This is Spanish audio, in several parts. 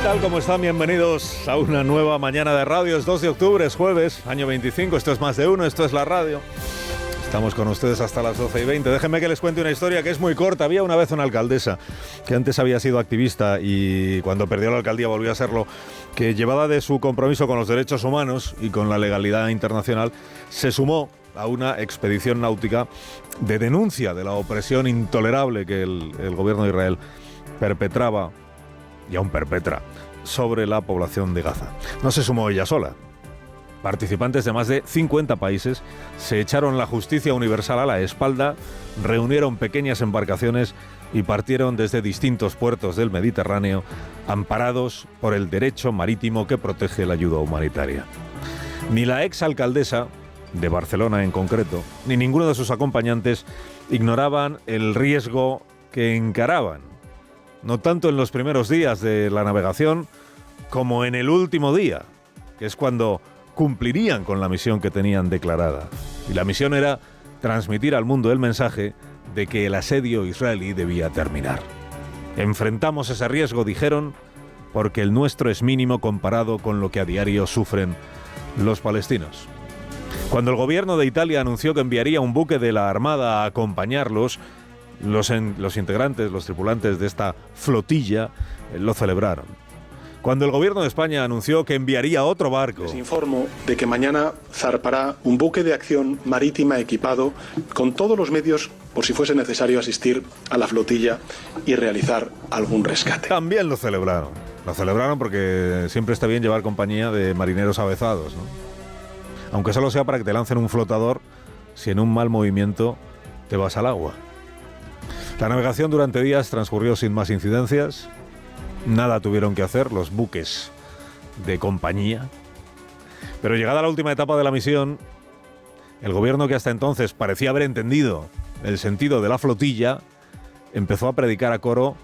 tal? ¿Cómo están? Bienvenidos a una nueva mañana de radio. Es 2 de octubre, es jueves, año 25. Esto es Más de Uno, esto es la radio. Estamos con ustedes hasta las 12:20. Déjenme que les cuente una historia que es muy corta. Había una vez una alcaldesa que antes había sido activista y cuando perdió la alcaldía volvió a serlo, que llevada de su compromiso con los derechos humanos y con la legalidad internacional, se sumó a una expedición náutica de denuncia de la opresión intolerable que el gobierno de Israel perpetraba y aún perpetra sobre la población de Gaza. No se sumó ella sola. Participantes de más de 50 países se echaron la justicia universal a la espalda, reunieron pequeñas embarcaciones y partieron desde distintos puertos del Mediterráneo, amparados por el derecho marítimo que protege la ayuda humanitaria. Ni la exalcaldesa, de Barcelona en concreto, ni ninguno de sus acompañantes ignoraban el riesgo que encaraban, no tanto en los primeros días de la navegación como en el último día, que es cuando cumplirían con la misión que tenían declarada. Y la misión era transmitir al mundo el mensaje de que el asedio israelí debía terminar. Enfrentamos ese riesgo, dijeron, porque el nuestro es mínimo comparado con lo que a diario sufren los palestinos. Cuando el gobierno de Italia anunció que enviaría un buque de la Armada a acompañarlos, los integrantes, los tripulantes de esta flotilla, lo celebraron. Cuando el gobierno de España anunció que enviaría otro barco... Les informo de que mañana zarpará un buque de acción marítima equipado con todos los medios por si fuese necesario asistir a la flotilla y realizar algún rescate. También lo celebraron. Lo celebraron porque siempre está bien llevar compañía de marineros avezados, ¿no? Aunque solo sea para que te lancen un flotador si en un mal movimiento te vas al agua. La navegación durante días transcurrió sin más incidencias. Nada tuvieron que hacer los buques de compañía. Pero llegada la última etapa de la misión, el gobierno, que hasta entonces parecía haber entendido el sentido de la flotilla, empezó a predicar a coro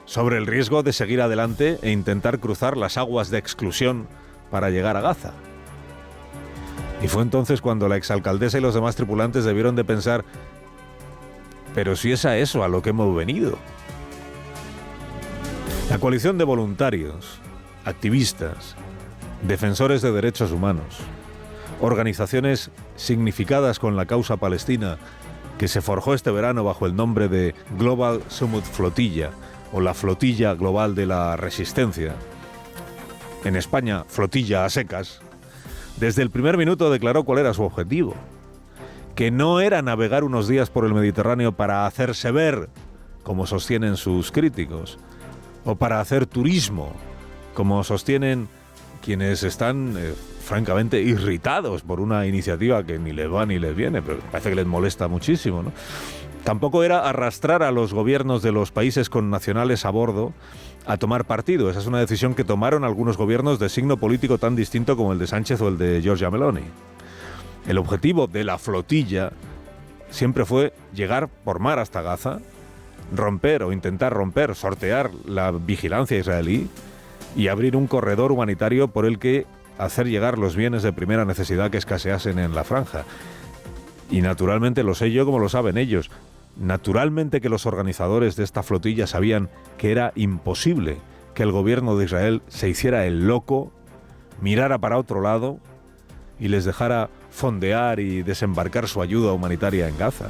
sobre el riesgo de seguir adelante e intentar cruzar las aguas de exclusión para llegar a Gaza. Y fue entonces cuando la exalcaldesa y los demás tripulantes debieron de pensar: pero si es a eso a lo que hemos venido. La coalición de voluntarios, activistas, defensores de derechos humanos, organizaciones significadas con la causa palestina, que se forjó este verano bajo el nombre de Global Summit Flotilla, o la Flotilla Global de la Resistencia, en España, Flotilla a secas, desde el primer minuto declaró cuál era su objetivo, que no era navegar unos días por el Mediterráneo para hacerse ver, como sostienen sus críticos, o para hacer turismo, como sostienen quienes están francamente irritados por una iniciativa que ni les va ni les viene, pero parece que les molesta muchísimo, ¿no? Tampoco era arrastrar a los gobiernos de los países con nacionales a bordo a tomar partido. Esa es una decisión que tomaron algunos gobiernos de signo político tan distinto como el de Sánchez o el de Giorgia Meloni. El objetivo de la flotilla siempre fue llegar por mar hasta Gaza, romper o intentar romper, sortear la vigilancia israelí y abrir un corredor humanitario por el que hacer llegar los bienes de primera necesidad que escaseasen en la franja. Y naturalmente lo sé yo como lo saben ellos. Naturalmente que los organizadores de esta flotilla sabían que era imposible que el gobierno de Israel se hiciera el loco, mirara para otro lado y les dejara fondear y desembarcar su ayuda humanitaria en Gaza.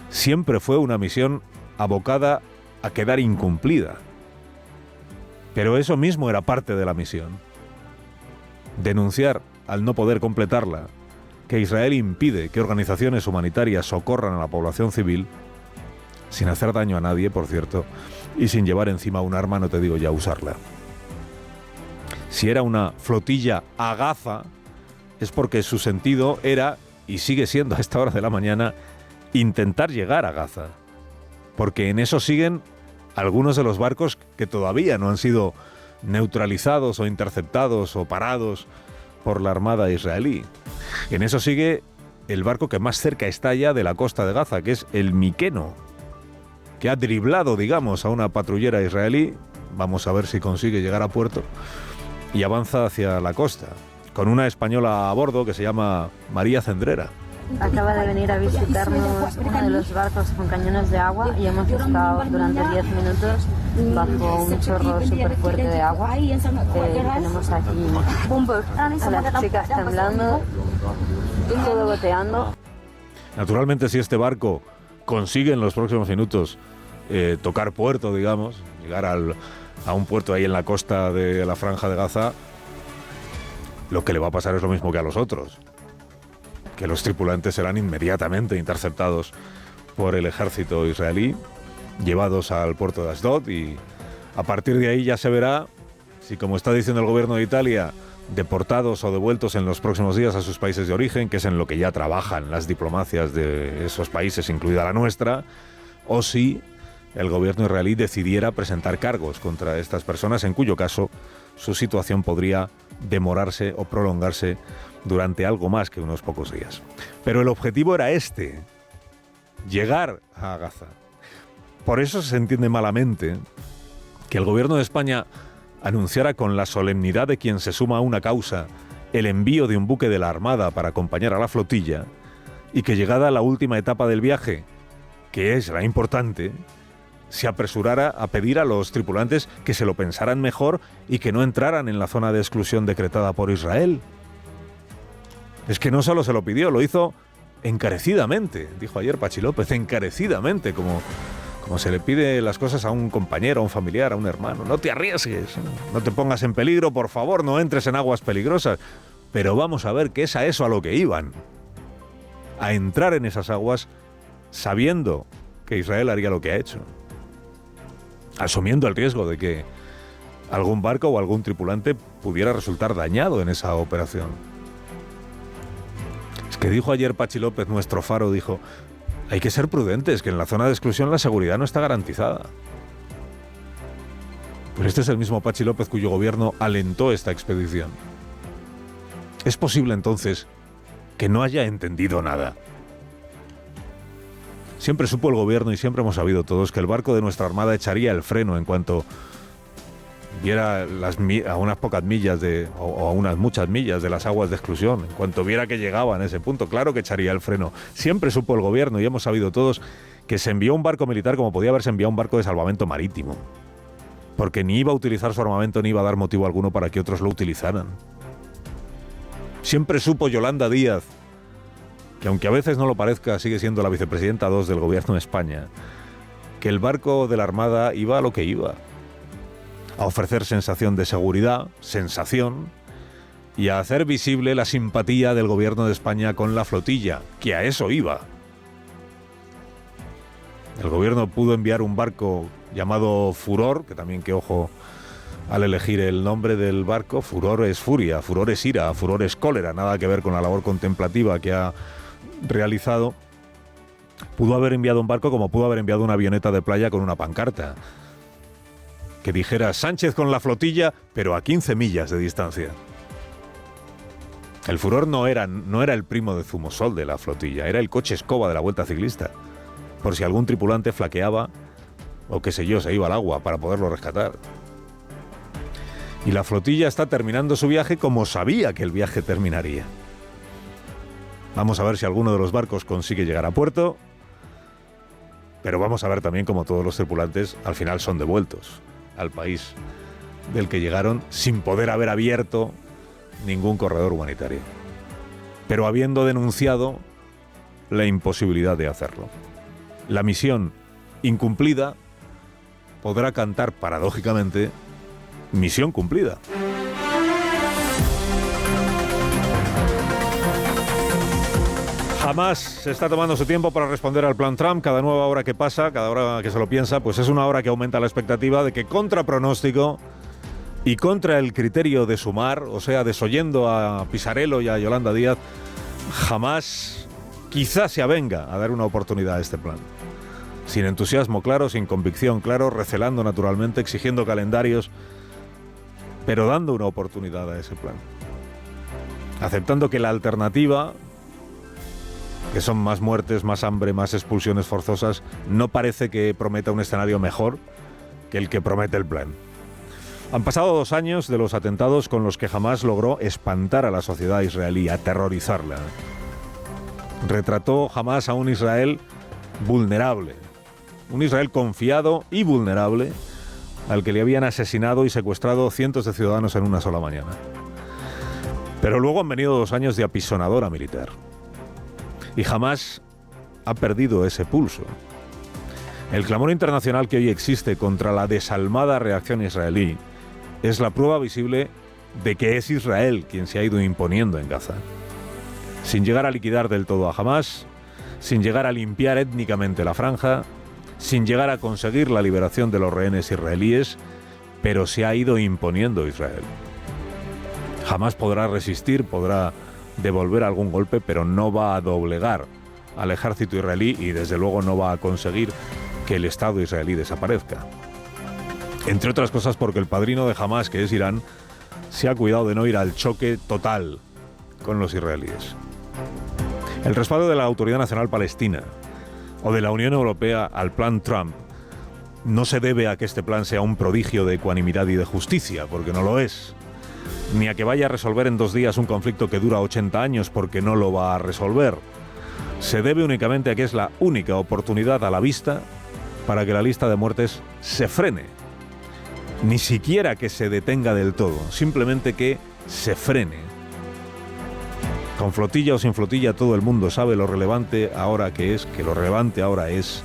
Siempre fue una misión abocada a quedar incumplida. Pero eso mismo era parte de la misión. Denunciar, al no poder completarla, que Israel impide que organizaciones humanitarias socorran a la población civil, sin hacer daño a nadie, por cierto, y sin llevar encima un arma, no te digo ya usarla. Si era una flotilla a Gaza, es porque su sentido era, y sigue siendo a esta hora de la mañana, intentar llegar a Gaza. Porque en eso siguen algunos de los barcos que todavía no han sido neutralizados o interceptados o parados por la armada israelí. En eso sigue el barco que más cerca está ya de la costa de Gaza, que es el Miqueno, que ha driblado, digamos, a una patrullera israelí. Vamos a ver si consigue llegar a puerto y avanza hacia la costa, con una española a bordo que se llama María Cendrera. Acaba de venir a visitarnos uno de los barcos con cañones de agua y hemos estado durante 10 minutos bajo un chorro súper fuerte de agua. Tenemos aquí a las chicas temblando, todo goteando. Naturalmente, si este barco consigue en los próximos minutos tocar puerto, digamos, llegar a un puerto ahí en la costa de la Franja de Gaza, lo que le va a pasar es lo mismo que a los otros, que los tripulantes serán inmediatamente interceptados por el ejército israelí, llevados al puerto de Asdod, y a partir de ahí ya se verá si, como está diciendo el gobierno de Italia, deportados o devueltos en los próximos días a sus países de origen, que es en lo que ya trabajan las diplomacias de esos países, incluida la nuestra, o si el gobierno israelí decidiera presentar cargos contra estas personas, en cuyo caso su situación podría demorarse o prolongarse durante algo más que unos pocos días. Pero el objetivo era este: llegar a Gaza. Por eso se entiende malamente que el gobierno de España anunciara con la solemnidad de quien se suma a una causa el envío de un buque de la Armada para acompañar a la flotilla, y que, llegada a la última etapa del viaje, que es la importante, se apresurara a pedir a los tripulantes que se lo pensaran mejor y que no entraran en la zona de exclusión decretada por Israel. Es que no solo se lo pidió, lo hizo encarecidamente, dijo ayer Patxi López, encarecidamente, como se le pide las cosas a un compañero, a un familiar, a un hermano. No te arriesgues, no te pongas en peligro, por favor, no entres en aguas peligrosas. Pero vamos a ver que es a eso a lo que iban. A entrar en esas aguas sabiendo que Israel haría lo que ha hecho. Asumiendo el riesgo de que algún barco o algún tripulante pudiera resultar dañado en esa operación. Es que dijo ayer Patxi López, nuestro faro, dijo: hay que ser prudentes, que en la zona de exclusión la seguridad no está garantizada. Pues este es el mismo Patxi López cuyo gobierno alentó esta expedición. ¿Es posible entonces que no haya entendido nada? Siempre supo el gobierno y siempre hemos sabido todos que el barco de nuestra armada echaría el freno en cuanto viera a unas pocas millas o a unas muchas millas de las aguas de exclusión, en cuanto viera que llegaba en ese punto, claro que echaría el freno. Siempre supo el gobierno y hemos sabido todos que se envió un barco militar como podía haberse enviado un barco de salvamento marítimo, porque ni iba a utilizar su armamento ni iba a dar motivo alguno para que otros lo utilizaran. Siempre supo Yolanda Díaz, que aunque a veces no lo parezca, sigue siendo la vicepresidenta 2 del gobierno de España, que el barco de la Armada iba a lo que iba: a ofrecer sensación de seguridad, y a hacer visible la simpatía del gobierno de España con la flotilla, que a eso iba. El gobierno pudo enviar un barco llamado Furor, que también, que ojo al elegir el nombre del barco. Furor es furia, furor es ira, furor es cólera, nada que ver con la labor contemplativa que ha realizado. Pudo haber enviado un barco como pudo haber enviado una avioneta de playa con una pancarta que dijera: Sánchez con la flotilla, pero a 15 millas de distancia. El Furor no era el primo de Zumosol de la flotilla, era el coche escoba de la Vuelta Ciclista, por si algún tripulante flaqueaba o qué sé yo, se iba al agua, para poderlo rescatar. Y la flotilla está terminando su viaje como sabía que el viaje terminaría. Vamos a ver si alguno de los barcos consigue llegar a puerto, pero vamos a ver también cómo todos los tripulantes al final son devueltos al país del que llegaron sin poder haber abierto ningún corredor humanitario, pero habiendo denunciado la imposibilidad de hacerlo. La misión incumplida podrá cantar paradójicamente misión cumplida. Hamás se está tomando su tiempo para responder al plan Trump. Cada nueva hora que pasa, cada hora que se lo piensa, pues es una hora que aumenta la expectativa de que, contra pronóstico y contra el criterio de Sumar, o sea, desoyendo a Pisarello y a Yolanda Díaz, Hamás quizás se avenga a dar una oportunidad a este plan. Sin entusiasmo claro, sin convicción claro, recelando naturalmente, exigiendo calendarios, pero dando una oportunidad a ese plan. Aceptando que la alternativa, que son más muertes, más hambre, más expulsiones forzosas, no parece que prometa un escenario mejor que el que promete el plan. Han pasado 2 años de los atentados con los que Hamás logró espantar a la sociedad israelí, aterrorizarla. Retrató Hamás a un Israel vulnerable, un Israel confiado y vulnerable, al que le habían asesinado y secuestrado cientos de ciudadanos en una sola mañana. Pero luego han venido 2 años de apisonadora militar. Y jamás ha perdido ese pulso. El clamor internacional que hoy existe contra la desalmada reacción israelí es la prueba visible de que es Israel quien se ha ido imponiendo en Gaza. Sin llegar a liquidar del todo a Hamás, sin llegar a limpiar étnicamente la franja, sin llegar a conseguir la liberación de los rehenes israelíes, pero se ha ido imponiendo Israel. Jamás podrá resistir, podrá devolver algún golpe, pero no va a doblegar al ejército israelí y desde luego no va a conseguir que el Estado israelí desaparezca. Entre otras cosas porque el padrino de Hamás, que es Irán, se ha cuidado de no ir al choque total con los israelíes. El respaldo de la Autoridad Nacional Palestina o de la Unión Europea al plan Trump no se debe a que este plan sea un prodigio de ecuanimidad y de justicia, porque no lo es, ni a que vaya a resolver en 2 días un conflicto que dura 80 años, porque no lo va a resolver. Se debe únicamente a que es la única oportunidad a la vista para que la lista de muertes se frene. Ni siquiera que se detenga del todo, simplemente que se frene. Con flotilla o sin flotilla, todo el mundo sabe lo relevante ahora que es, que lo relevante ahora es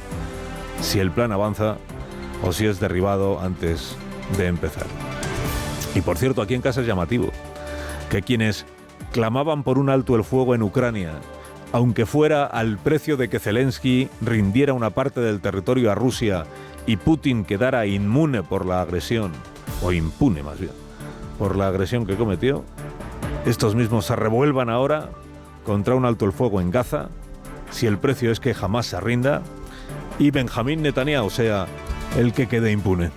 si el plan avanza o si es derribado antes de empezar. Y por cierto, aquí en casa es llamativo que quienes clamaban por un alto el fuego en Ucrania, aunque fuera al precio de que Zelensky rindiera una parte del territorio a Rusia y Putin quedara inmune por la agresión, o impune más bien, por la agresión que cometió, estos mismos se revuelvan ahora contra un alto el fuego en Gaza, si el precio es que jamás se rinda, y Benjamín Netanyahu sea el que quede impune.